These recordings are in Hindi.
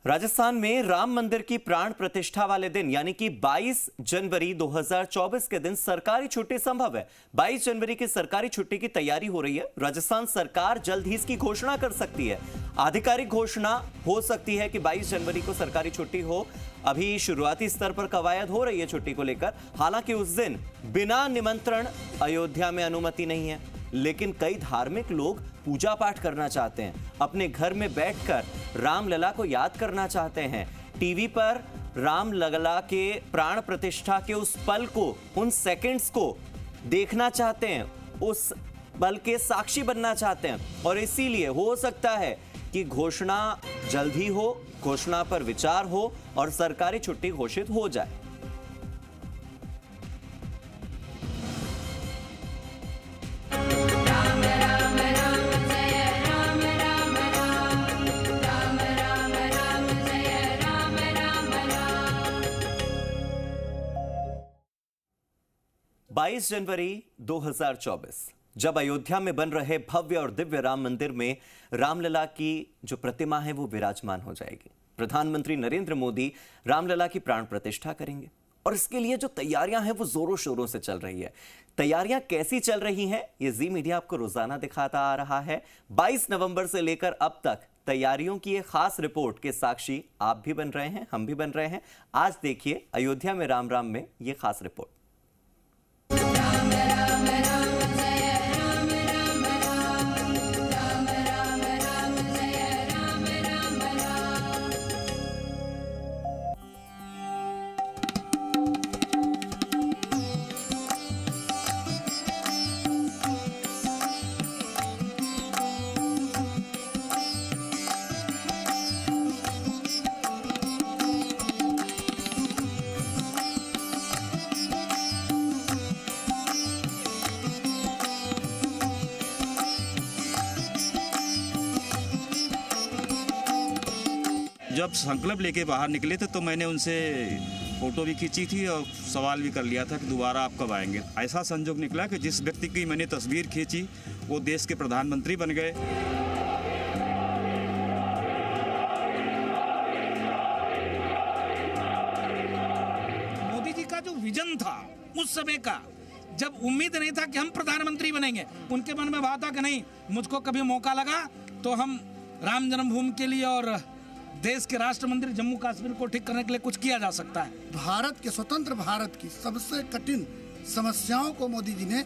राजस्थान में राम मंदिर की प्राण प्रतिष्ठा वाले दिन यानी कि 22 जनवरी 2024 के दिन सरकारी छुट्टी संभव है। 22 जनवरी की सरकारी छुट्टी की तैयारी हो रही है। राजस्थान सरकार जल्द ही इसकी घोषणा कर सकती है। आधिकारिक घोषणा हो सकती है कि 22 जनवरी को सरकारी छुट्टी हो। अभी शुरुआती स्तर पर कवायद हो रही है छुट्टी को लेकर। हालांकि उस दिन बिना निमंत्रण अयोध्या में अनुमति नहीं है, लेकिन कई धार्मिक लोग पूजा पाठ करना चाहते हैं, अपने घर में बैठकर रामलला को याद करना चाहते हैं, टीवी पर रामलला के प्राण प्रतिष्ठा के उस पल को, उन सेकंड्स को देखना चाहते हैं, उस पल के साक्षी बनना चाहते हैं। और इसीलिए हो सकता है कि घोषणा जल्द ही हो, घोषणा पर विचार हो और सरकारी छुट्टी घोषित हो जाए। बाईस जनवरी 2024 जब अयोध्या में बन रहे भव्य और दिव्य राम मंदिर में रामलला की जो प्रतिमा है वो विराजमान हो जाएगी। प्रधानमंत्री नरेंद्र मोदी रामलला की प्राण प्रतिष्ठा करेंगे और इसके लिए जो तैयारियां हैं वो जोरों शोरों से चल रही है। तैयारियां कैसी चल रही हैं ये जी मीडिया आपको रोजाना दिखाता आ रहा है। 22 नवंबर से लेकर अब तक तैयारियों की एक खास रिपोर्ट के साक्षी आप भी बन रहे हैं, हम भी बन रहे हैं। आज देखिए अयोध्या में राम राम में ये खास रिपोर्ट। जब संकल्प लेके बाहर निकले थे तो मैंने उनसे फोटो भी खींची थी और सवाल भी कर लिया था कि दोबारा आप कब आएंगे। ऐसा संजोग निकला कि जिस व्यक्ति की मैंने तस्वीर खींची वो देश के प्रधानमंत्री बन गए। मोदी जी का जो विजन था उस समय का, जब उम्मीद नहीं था कि हम प्रधानमंत्री बनेंगे, उनके मन में बात था कि नहीं, मुझको कभी मौका लगा तो हम राम जन्मभूमि के लिए और देश के राष्ट्र मंदिर जम्मू कश्मीर को ठीक करने के लिए कुछ किया जा सकता है। भारत के स्वतंत्र भारत की सबसे कठिन समस्याओं को मोदी जी ने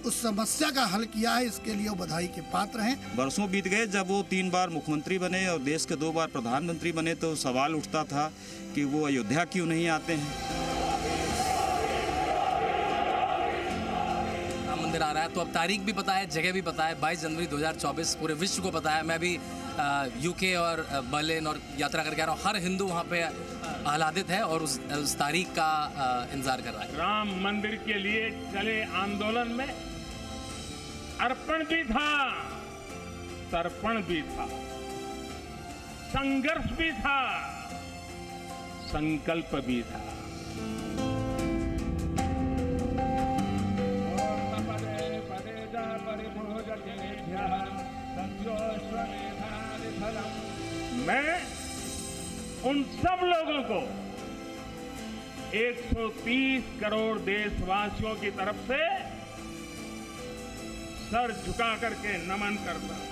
उस समस्या का हल किया है, इसके लिए वो बधाई के पात्र हैं। वर्षों बीत गए, जब वो 3 बार मुख्यमंत्री बने और देश के 2 बार प्रधानमंत्री बने तो सवाल उठता था कि वो अयोध्या क्यों नहीं आते हैं। मंदिर आ रहा है तो अब तारीख भी पता है, जगह भी पता है। 22 जनवरी 2024 पूरे विश्व को पता है। मैं भी यूके और बर्लिन और यात्रा करके आ रहा हूँ। हर हिंदू वहाँ पे आह्लादित है और उस तारीख का इंतजार कर रहा है। राम मंदिर के लिए चले आंदोलन में अर्पण भी था, तर्पण भी था, संघर्ष भी था, संकल्प भी था। मैं उन सब लोगों को 130 करोड़ देशवासियों की तरफ से सर झुका करके नमन करता हूं।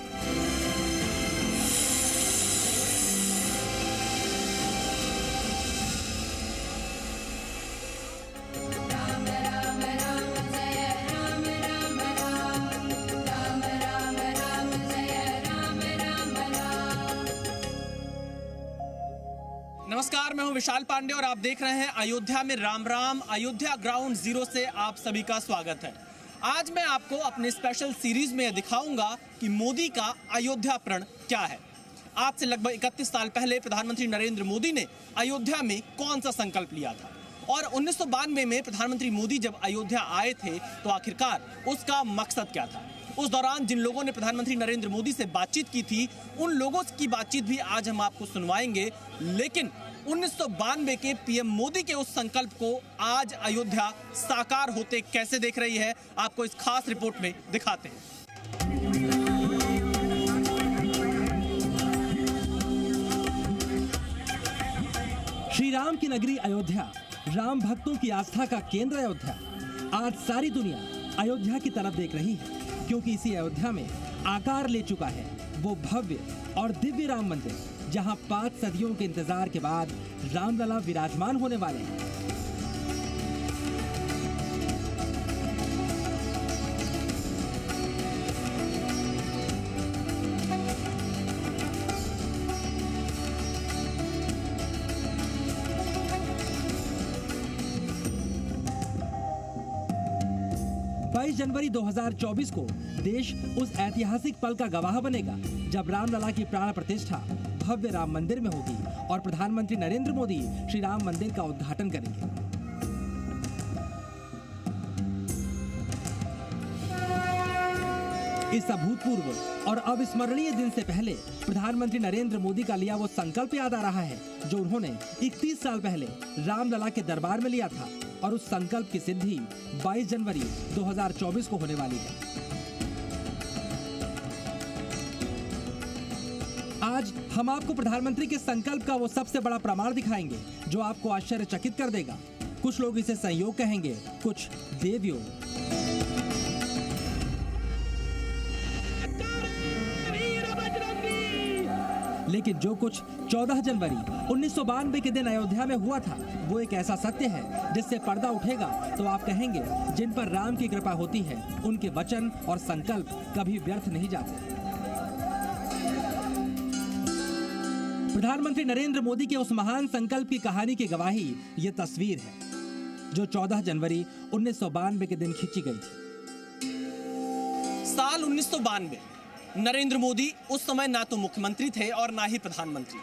नमस्कार, मैं हूं विशाल पांडे और आप देख रहे हैं अयोध्या में राम राम। अयोध्या ग्राउंड जीरो से आप सभी का स्वागत है। आज मैं आपको अपने स्पेशल सीरीज में दिखाऊंगा कि मोदी का अयोध्या प्रण क्या है। आज से लगभग 31 साल पहले प्रधानमंत्री नरेंद्र मोदी ने अयोध्या में कौन सा संकल्प लिया था और 1992 में प्रधानमंत्री मोदी जब अयोध्या आए थे तो आखिरकार उसका मकसद क्या था। उस दौरान जिन लोगों ने प्रधानमंत्री नरेंद्र मोदी से बातचीत की थी उन लोगों की बातचीत भी आज हम आपको सुनवाएंगे। लेकिन 1992 के पीएम मोदी के उस संकल्प को आज अयोध्या साकार होते कैसे देख रही है, आपको इस खास रिपोर्ट में दिखाते हैं। श्री राम की नगरी अयोध्या, राम भक्तों की आस्था का केंद्र अयोध्या। आज सारी दुनिया अयोध्या की तरफ देख रही है, क्योंकि इसी अयोध्या में आकार ले चुका है वो भव्य और दिव्य राम मंदिर, जहां 5 सदियों के इंतजार के बाद रामलला विराजमान होने वाले हैं। जनवरी 2024 को देश उस ऐतिहासिक पल का गवाह बनेगा जब रामलला की प्राण प्रतिष्ठा भव्य राम मंदिर में होगी और प्रधानमंत्री नरेंद्र मोदी श्री राम मंदिर का उद्घाटन करेंगे। इस अभूतपूर्व और अविस्मरणीय दिन से पहले प्रधानमंत्री नरेंद्र मोदी का लिया वो संकल्प याद आ रहा है जो उन्होंने 31 साल पहले रामलला के दरबार में लिया था, और उस संकल्प की सिद्धि 22 जनवरी 2024 को होने वाली है। आज हम आपको प्रधानमंत्री के संकल्प का वो सबसे बड़ा प्रमाण दिखाएंगे जो आपको आश्चर्यचकित कर देगा। कुछ लोग इसे संयोग कहेंगे, कुछ देवयोग। लेकिन जो कुछ 14 जनवरी 1992 के दिन अयोध्या में हुआ था वो एक ऐसा सत्य है जिससे पर्दा उठेगा तो आप कहेंगे जिन पर राम की कृपा होती है उनके वचन और संकल्प कभी व्यर्थ नहीं जाते। प्रधानमंत्री नरेंद्र मोदी के उस महान संकल्प की कहानी की गवाही ये तस्वीर है जो 14 जनवरी 1992 के दिन खींची गई थी। साल 1992। नरेंद्र मोदी उस समय ना तो मुख्यमंत्री थे और ना ही प्रधानमंत्री।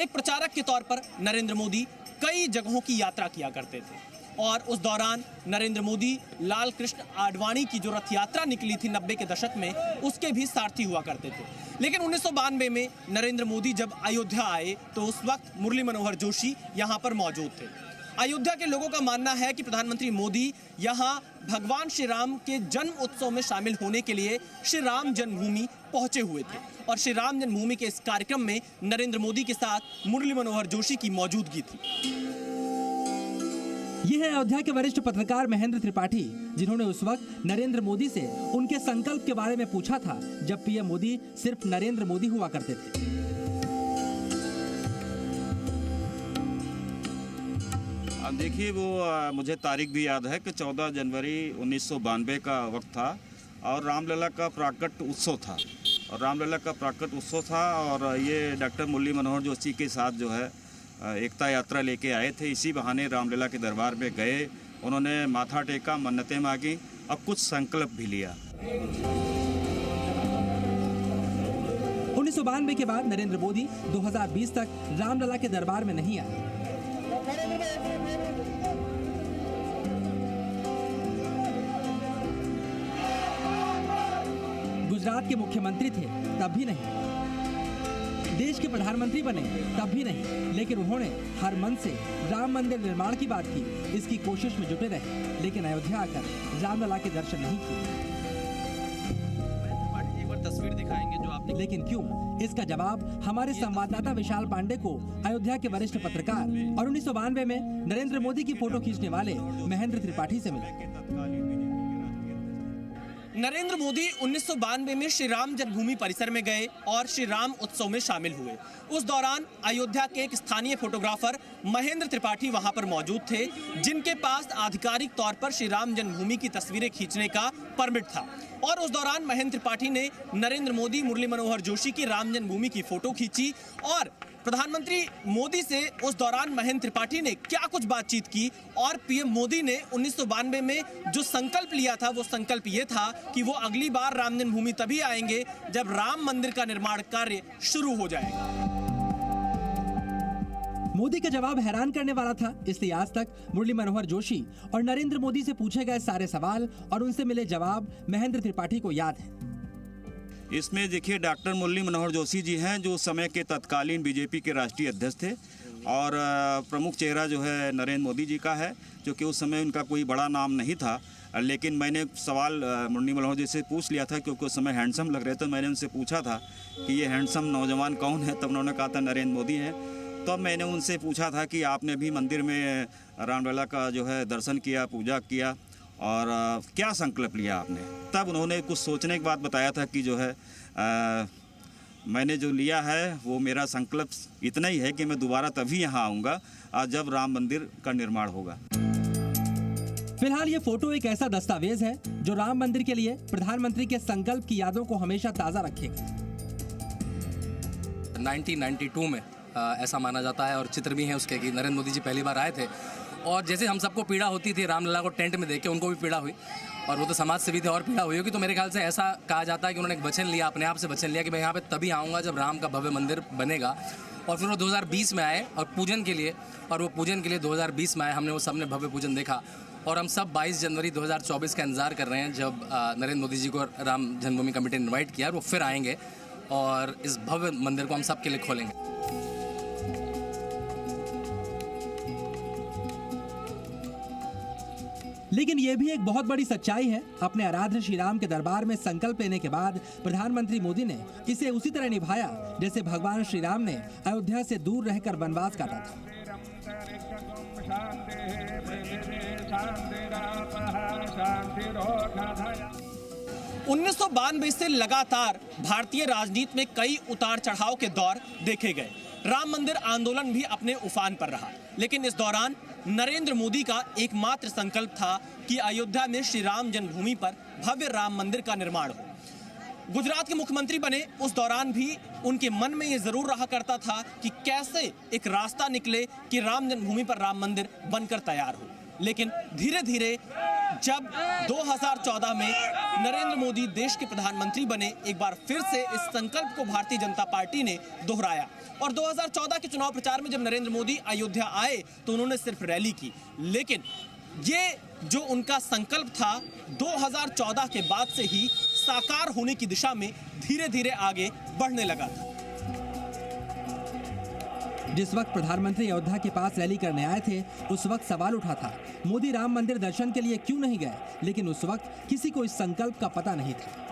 एक प्रचारक के तौर पर नरेंद्र मोदी कई जगहों की यात्रा किया करते थे और उस दौरान नरेंद्र मोदी लाल कृष्ण आडवाणी की जो रथ यात्रा निकली थी 90 के दशक में, उसके भी सारथी हुआ करते थे। लेकिन 1992 में नरेंद्र मोदी जब अयोध्या आए तो उस वक्त मुरली मनोहर जोशी यहाँ पर मौजूद थे। अयोध्या के लोगों का मानना है कि प्रधानमंत्री मोदी यहाँ भगवान श्री राम के जन्म उत्सव में शामिल होने के लिए श्री राम जन्मभूमि पहुंचे हुए थे और श्री राम जन्मभूमि के इस कार्यक्रम में नरेंद्र मोदी के साथ मुरली मनोहर जोशी की मौजूदगी थी। ये है अयोध्या के वरिष्ठ पत्रकार महेंद्र त्रिपाठी, जिन्होंने उस वक्त नरेंद्र मोदी से उनके संकल्प के बारे में पूछा था जब पीएम मोदी सिर्फ नरेंद्र मोदी हुआ करते थे। अब देखिए वो मुझे तारीख भी याद है कि 14 जनवरी 1992 का वक्त था और रामलला का प्राकट उत्सव था और ये डॉक्टर मुरली मनोहर जोशी के साथ जो है एकता यात्रा लेके आए थे। इसी बहाने रामलला के दरबार में गए, उन्होंने माथा टेका, मन्नतें मांगी और कुछ संकल्प भी लिया। 1992 के बाद नरेंद्र मोदी 2020 तक रामलला के दरबार में नहीं आए। गुजरात के मुख्यमंत्री थे तब भी नहीं, देश के प्रधानमंत्री बने तब भी नहीं, लेकिन उन्होंने हर मन से राम मंदिर निर्माण की बात की, इसकी कोशिश में जुटे रहे, लेकिन अयोध्या आकर रामलला के दर्शन नहीं किए। एक बार तस्वीर दिखाएंगे जो आपने। लेकिन क्यों? इसका जवाब हमारे संवाददाता विशाल पांडे को अयोध्या के वरिष्ठ पत्रकार और 1992 में नरेंद्र मोदी की फोटो खींचने वाले महेंद्र त्रिपाठी से मिला। नरेंद्र मोदी 1992 में श्री राम जन्मभूमि परिसर में गए और श्री राम उत्सव में शामिल हुए। उस दौरान अयोध्या के एक स्थानीय फोटोग्राफर महेंद्र त्रिपाठी वहां पर मौजूद थे, जिनके पास आधिकारिक तौर पर श्री राम जन्मभूमि की तस्वीरें खींचने का परमिट था। और उस दौरान महेंद्र त्रिपाठी ने नरेंद्र मोदी, मुरली मनोहर जोशी की राम जन्मभूमि की फोटो खींची और प्रधानमंत्री मोदी से उस दौरान महेंद्र त्रिपाठी ने क्या कुछ बातचीत की और पीएम मोदी ने 1992 में जो संकल्प लिया था वो संकल्प ये था कि वो अगली बार राम जन्मभूमि तभी आएंगे जब राम मंदिर का निर्माण कार्य शुरू हो जाएगा। मोदी का जवाब हैरान करने वाला था, इसलिए आज तक मुरली मनोहर जोशी और नरेंद्र मोदी से पूछे गए सारे सवाल और उनसे मिले जवाब महेंद्र त्रिपाठी को याद है। इसमें देखिए डॉक्टर मुरली मनोहर जोशी जी हैं जो उस समय के तत्कालीन बीजेपी के राष्ट्रीय अध्यक्ष थे और प्रमुख चेहरा जो है नरेंद्र मोदी जी का है, जो कि उस समय उनका कोई बड़ा नाम नहीं था। लेकिन मैंने सवाल मुरली मनोहर जी से पूछ लिया था क्योंकि उस समय हैंडसम लग रहे थे। मैंने उनसे पूछा था कि ये हैंडसम नौजवान कौन है, तब उन्होंने कहा था नरेंद्र मोदी हैं। तब मैंने उनसे पूछा था कि आपने भी मंदिर में रामलला का जो है दर्शन किया, पूजा किया और क्या संकल्प लिया आपने। तब उन्होंने कुछ सोचने के बाद बताया था कि जो है मैंने जो लिया है वो मेरा संकल्प इतना ही है कि मैं दोबारा तभी यहाँ आऊँगा जब राम मंदिर का निर्माण होगा। फिलहाल ये फोटो एक ऐसा दस्तावेज है जो राम मंदिर के लिए प्रधानमंत्री के संकल्प की यादों को हमेशा ताज़ा रखेगा। 1992 में ऐसा माना जाता है और चित्र भी है उसके कि नरेंद्र मोदी जी पहली बार आए थे और जैसे हम सबको पीड़ा होती थी रामलला को टेंट में देख के, उनको भी पीड़ा हुई और वो तो समाज से भी थे और पीड़ा हुई होगी। तो मेरे ख्याल से ऐसा कहा जाता है कि उन्होंने एक वचन लिया, अपने आप से वचन लिया कि मैं यहाँ पे तभी आऊँगा जब राम का भव्य मंदिर बनेगा। और फिर वो 2020 में आए और पूजन के लिए, और वो पूजन के लिए 2020 में आए। हमने वो सबने भव्य पूजन देखा और हम सब 22 जनवरी 2024 का इंतज़ार कर रहे हैं जब नरेंद्र मोदी जी को राम जन्मभूमि कमेटी ने इन्वाइट किया और वो फिर आएंगे और इस भव्य मंदिर को हम सब के लिए खोलेंगे। लेकिन यह भी एक बहुत बड़ी सच्चाई है, अपने आराध्य श्री राम के दरबार में संकल्प लेने के बाद प्रधानमंत्री मोदी ने इसे उसी तरह निभाया जैसे भगवान श्री राम ने अयोध्या से दूर रहकर वनवास काटा था। 1992 से लगातार भारतीय राजनीति में कई उतार चढ़ाव के दौर देखे गए। राम मंदिर आंदोलन भी अपने उफान पर रहा, लेकिन इस दौरान नरेंद्र मोदी का एकमात्र संकल्प था कि अयोध्या में श्री राम जन्मभूमि पर भव्य राम मंदिर का निर्माण हो। गुजरात के मुख्यमंत्री बने उस दौरान भी उनके मन में ये जरूर रहा करता था कि कैसे एक रास्ता निकले कि राम जन्मभूमि पर राम मंदिर बनकर तैयार हो। लेकिन धीरे धीरे जब 2014 में नरेंद्र मोदी देश के प्रधानमंत्री बने, एक बार फिर से इस संकल्प को भारतीय जनता पार्टी ने दोहराया और 2014 के चुनाव प्रचार में जब नरेंद्र मोदी अयोध्या आए तो उन्होंने सिर्फ रैली की, लेकिन ये जो उनका संकल्प था 2014 के बाद से ही साकार होने की दिशा में धीरे धीरे आगे बढ़ने लगा था। जिस वक्त प्रधानमंत्री अयोध्या के पास रैली करने आए थे उस वक्त सवाल उठा था मोदी राम मंदिर दर्शन के लिए क्यों नहीं गए, लेकिन उस वक्त किसी को इस संकल्प का पता नहीं था।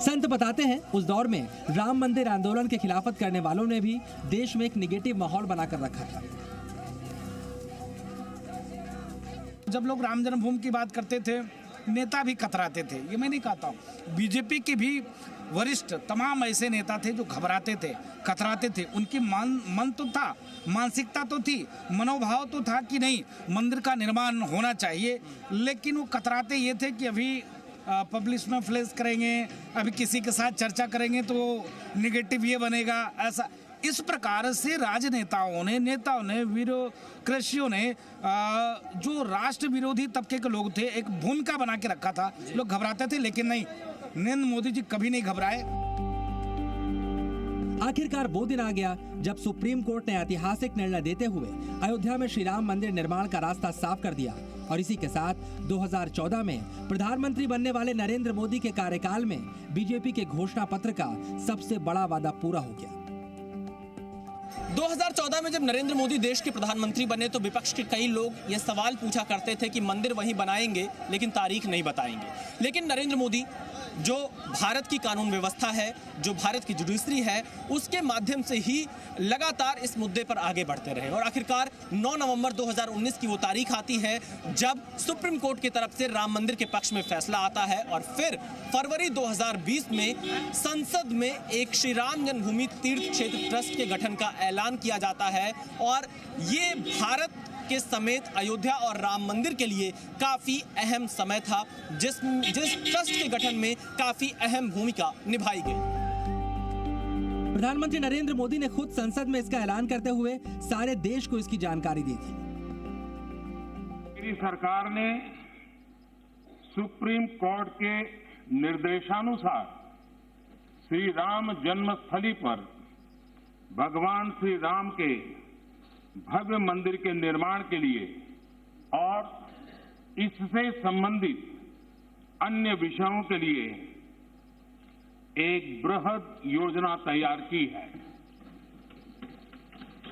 संत बताते हैं उस दौर में राम मंदिर आंदोलन के खिलाफत करने वालों ने भी देश में एक निगेटिव माहौल बनाकर रखा था। जब लोग राम जन्मभूमि की बात करते थे नेता भी कतराते थे, ये मैं नहीं कहता हूँ। बीजेपी के भी वरिष्ठ तमाम ऐसे नेता थे जो घबराते थे, कतराते थे। उनकी मन तो था, मानसिकता तो थी, मनोभाव तो था कि नहीं मंदिर का निर्माण होना चाहिए, लेकिन वो कतराते ये थे कि अभी पब्लिश में फ्लैश करेंगे, अभी किसी के साथ चर्चा करेंगे तो निगेटिव ये बनेगा, ऐसा। इस प्रकार से राजनेताओं ने, नेताओं ने, ब्यूरोक्रेसियों ने जो राष्ट्र विरोधी तबके के लोग थे एक भूमिका बना के रखा था। लोग घबराते थे, लेकिन नहीं, नरेंद्र मोदी जी कभी नहीं घबराए। आखिरकार वो दिन आ गया जब सुप्रीम कोर्ट ने ऐतिहासिक निर्णय देते हुए अयोध्या में श्री राम मंदिर निर्माण का रास्ता साफ कर दिया और इसी के साथ 2014 में प्रधानमंत्री बनने वाले नरेंद्र मोदी के कार्यकाल में बीजेपी के घोषणा पत्र का सबसे बड़ा वादा पूरा हो गया। 2014 में जब नरेंद्र मोदी देश के प्रधानमंत्री बने तो विपक्ष के कई लोग ये सवाल पूछा करते थे कि मंदिर वहीं बनाएंगे लेकिन तारीख नहीं बताएंगे। लेकिन नरेंद्र मोदी जो भारत की कानून व्यवस्था है, जो भारत की जुडिशरी है, उसके माध्यम से ही लगातार इस मुद्दे पर आगे बढ़ते रहे और आखिरकार 9 नवंबर 2019 की वो तारीख आती है जब सुप्रीम कोर्ट की तरफ से राम मंदिर के पक्ष में फैसला आता है और फिर फरवरी 2020 में संसद में एक श्री राम जन्मभूमि तीर्थ क्षेत्र ट्रस्ट के गठन का ऐलान किया जाता है और ये भारत के समेत अयोध्या और राम मंदिर के लिए काफी अहम समय था, जिस ट्रस्ट के गठन में काफी अहम भूमिका निभाई गई। प्रधानमंत्री नरेंद्र मोदी ने खुद संसद में इसका ऐलान करते हुए सारे देश को इसकी जानकारी दी थी। मेरी सरकार ने सुप्रीम कोर्ट के निर्देशानुसार श्री राम जन्मस्थली पर भगवान श्री राम के भव्य मंदिर के निर्माण के लिए और इससे संबंधित अन्य विषयों के लिए एक बृहद योजना तैयार की है।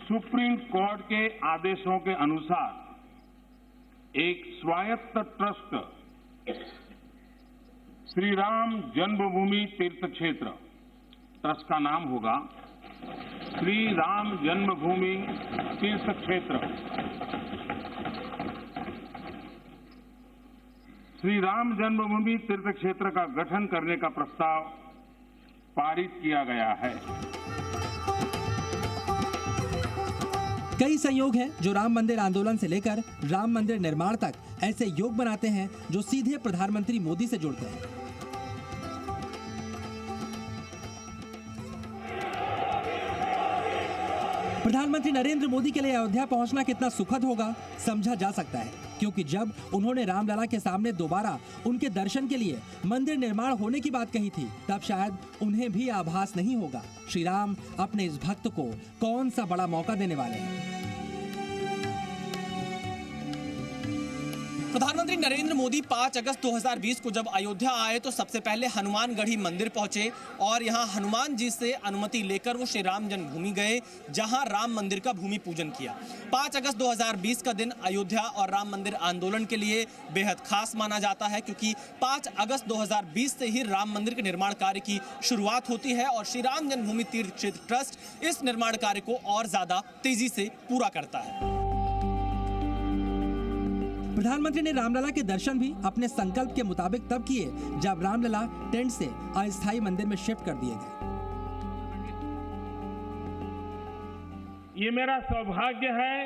सुप्रीम कोर्ट के आदेशों के अनुसार एक स्वायत्त ट्रस्ट श्री राम जन्मभूमि तीर्थ क्षेत्र ट्रस्ट का नाम होगा श्री राम जन्मभूमि तीर्थ क्षेत्र। श्री राम जन्मभूमि तीर्थ क्षेत्र का गठन करने का प्रस्ताव पारित किया गया है। कई संयोग हैं जो राम मंदिर आंदोलन से लेकर राम मंदिर निर्माण तक ऐसे योग बनाते हैं जो सीधे प्रधानमंत्री मोदी से जुड़ते हैं। प्रधानमंत्री नरेंद्र मोदी के लिए अयोध्या पहुंचना कितना सुखद होगा समझा जा सकता है, क्योंकि जब उन्होंने रामलला के सामने दोबारा उनके दर्शन के लिए मंदिर निर्माण होने की बात कही थी, तब शायद उन्हें भी आभास नहीं होगा श्री राम अपने इस भक्त को कौन सा बड़ा मौका देने वाले हैं। प्रधानमंत्री नरेंद्र मोदी 5 अगस्त 2020 को जब अयोध्या आए तो सबसे पहले हनुमानगढ़ी मंदिर पहुंचे और यहां हनुमान जी से अनुमति लेकर वो श्री राम जन्मभूमि गए, जहां राम मंदिर का भूमि पूजन किया। 5 अगस्त 2020 का दिन अयोध्या और राम मंदिर आंदोलन के लिए बेहद खास माना जाता है, क्योंकि 5 अगस्त 2020 से ही राम मंदिर के निर्माण कार्य की शुरुआत होती है और श्री राम जन्मभूमि तीर्थ क्षेत्र ट्रस्ट इस निर्माण कार्य को और ज्यादा तेजी से पूरा करता है। प्रधानमंत्री ने रामलला के दर्शन भी अपने संकल्प के मुताबिक तब किए जब रामलला टेंट से अस्थायी मंदिर में शिफ्ट कर दिए गए। ये मेरा सौभाग्य है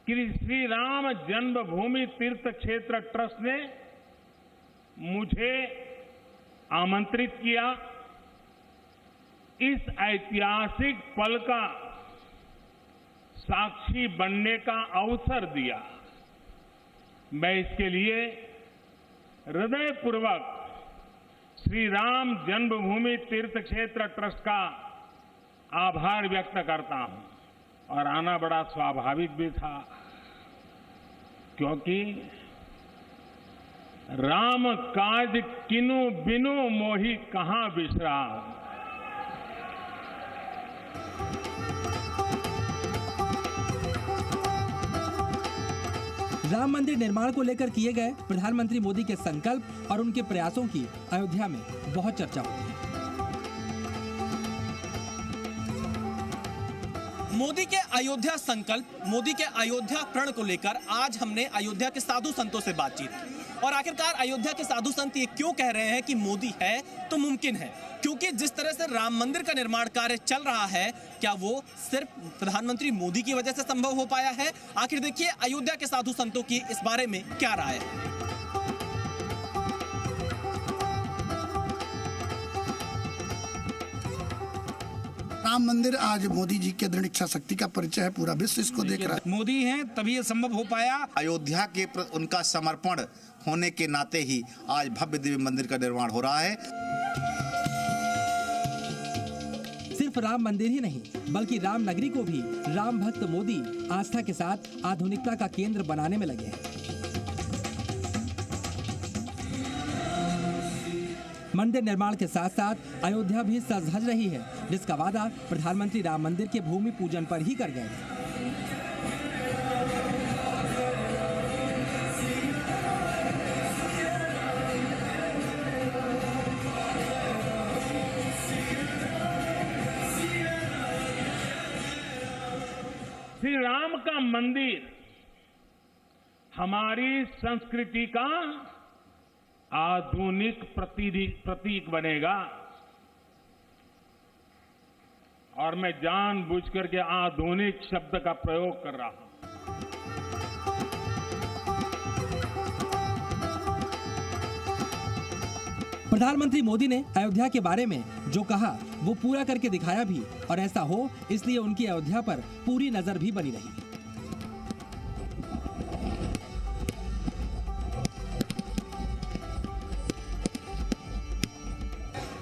कि श्री राम जन्मभूमि तीर्थ क्षेत्र ट्रस्ट ने मुझे आमंत्रित किया, इस ऐतिहासिक पल का साक्षी बनने का अवसर दिया। मैं इसके लिए हृदयपूर्वक श्री राम जन्मभूमि तीर्थ क्षेत्र ट्रस्ट का आभार व्यक्त करता हूं और आना बड़ा स्वाभाविक भी था, क्योंकि राम काज किनु बिनु मोहि कहां बिसरा। राम मंदिर निर्माण को लेकर किए गए प्रधानमंत्री मोदी के संकल्प और उनके प्रयासों की अयोध्या में बहुत चर्चा होती है। मोदी के अयोध्या संकल्प, मोदी के अयोध्या प्रण को लेकर आज हमने अयोध्या के साधु संतों से बातचीत की और आखिरकार अयोध्या के साधु संत ये क्यों कह रहे हैं कि मोदी है तो मुमकिन है, क्योंकि जिस तरह से राम मंदिर का निर्माण कार्य चल रहा है, क्या वो सिर्फ प्रधानमंत्री मोदी की वजह से संभव हो पाया है? आखिर देखिए अयोध्या के साधु संतों की इस बारे में क्या राय है। राम मंदिर आज मोदी जी के दृढ़ इच्छा शक्ति का परिचय है, पूरा विश्व इसको देख रहा है। मोदी हैं तभी ये संभव हो पाया। अयोध्या के उनका समर्पण होने के नाते ही आज भव्य दिव्य मंदिर का निर्माण हो रहा है। सिर्फ राम मंदिर ही नहीं, बल्कि राम नगरी को भी राम भक्त मोदी आस्था के साथ आधुनिकता का केंद्र बनाने में लगे हैं। मंदिर निर्माण के साथ साथ अयोध्या भी सज धज रही है, जिसका वादा प्रधानमंत्री राम मंदिर के भूमि पूजन पर ही कर गए थे। श्री राम का मंदिर हमारी संस्कृति का आधुनिक प्रतीक बनेगा और मैं जानबूझकर के आधुनिक शब्द का प्रयोग कर रहा हूं। प्रधानमंत्री मोदी ने अयोध्या के बारे में जो कहा वो पूरा करके दिखाया भी, और ऐसा हो इसलिए उनकी अयोध्या पर पूरी नजर भी बनी रही।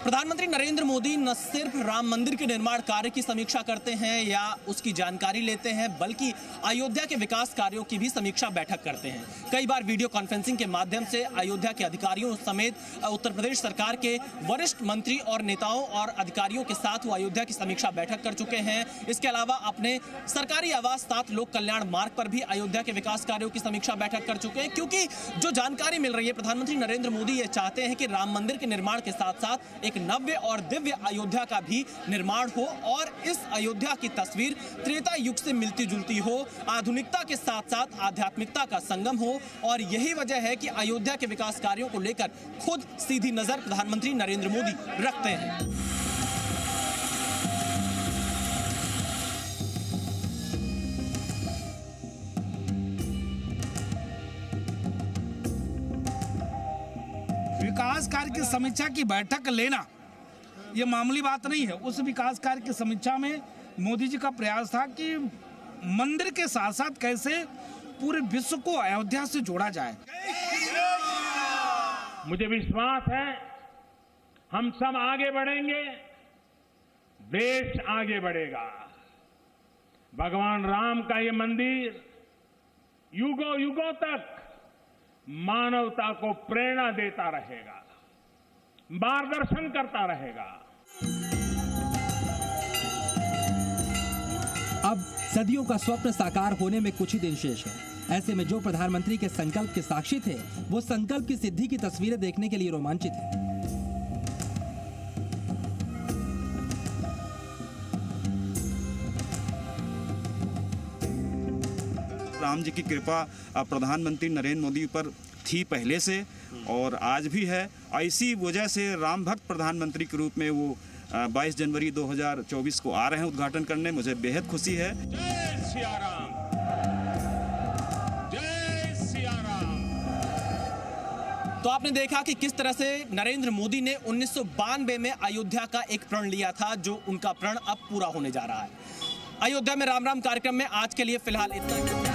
प्रधानमंत्री नरेंद्र मोदी न सिर्फ राम मंदिर के निर्माण कार्य की समीक्षा करते हैं या उसकी जानकारी लेते हैं, बल्कि अयोध्या के विकास कार्यों की भी समीक्षा बैठक करते हैं। कई बार वीडियो कॉन्फ्रेंसिंग के माध्यम से अयोध्या के अधिकारियों समेत उत्तर प्रदेश सरकार के वरिष्ठ मंत्री और नेताओं और अधिकारियों के साथ वो अयोध्या की समीक्षा बैठक कर चुके हैं। इसके अलावा अपने सरकारी आवास 7 लोक कल्याण मार्ग पर भी अयोध्या के विकास कार्यों की समीक्षा बैठक कर चुके हैं, क्योंकि जो जानकारी मिल रही है, प्रधानमंत्री नरेंद्र मोदी ये चाहते हैं कि राम मंदिर के निर्माण के साथ साथ एक एक नव्य और दिव्य अयोध्या का भी निर्माण हो और इस अयोध्या की तस्वीर त्रेता युग से मिलती जुलती हो, आधुनिकता के साथ साथ आध्यात्मिकता का संगम हो। और यही वजह है कि अयोध्या के विकास कार्यों को लेकर खुद सीधी नजर प्रधानमंत्री नरेंद्र मोदी रखते हैं। विकास कार्य की समीक्षा की बैठक लेना ये मामूली बात नहीं है। उस विकास कार्य की समीक्षा में मोदी जी का प्रयास था कि मंदिर के साथ साथ कैसे पूरे विश्व को अयोध्या से जोड़ा जाए। मुझे विश्वास है हम सब आगे बढ़ेंगे, देश आगे बढ़ेगा। भगवान राम का ये मंदिर युगों युगों तक मानवता को प्रेरणा देता रहेगा, मार्गदर्शन करता रहेगा। अब सदियों का स्वप्न साकार होने में कुछ ही दिन शेष है। ऐसे में जो प्रधानमंत्री के संकल्प के साक्षी थे, वो संकल्प की सिद्धि की तस्वीरें देखने के लिए रोमांचित हैं। राम जी की कृपा प्रधानमंत्री नरेंद्र मोदी पर थी पहले से और आज भी है। ऐसी वजह से राम भक्त प्रधानमंत्री के रूप में वो 22 जनवरी 2024 को आ रहे हैं उद्घाटन करने। मुझे बेहद खुशी है। जय सिया राम, जय सिया राम। तो आपने देखा कि किस तरह से नरेंद्र मोदी ने 1992 में अयोध्या का एक प्रण लिया था, जो उनका प्रण अब पूरा होने जा रहा है। अयोध्या में राम राम कार्यक्रम में आज के लिए फिलहाल इतना ही।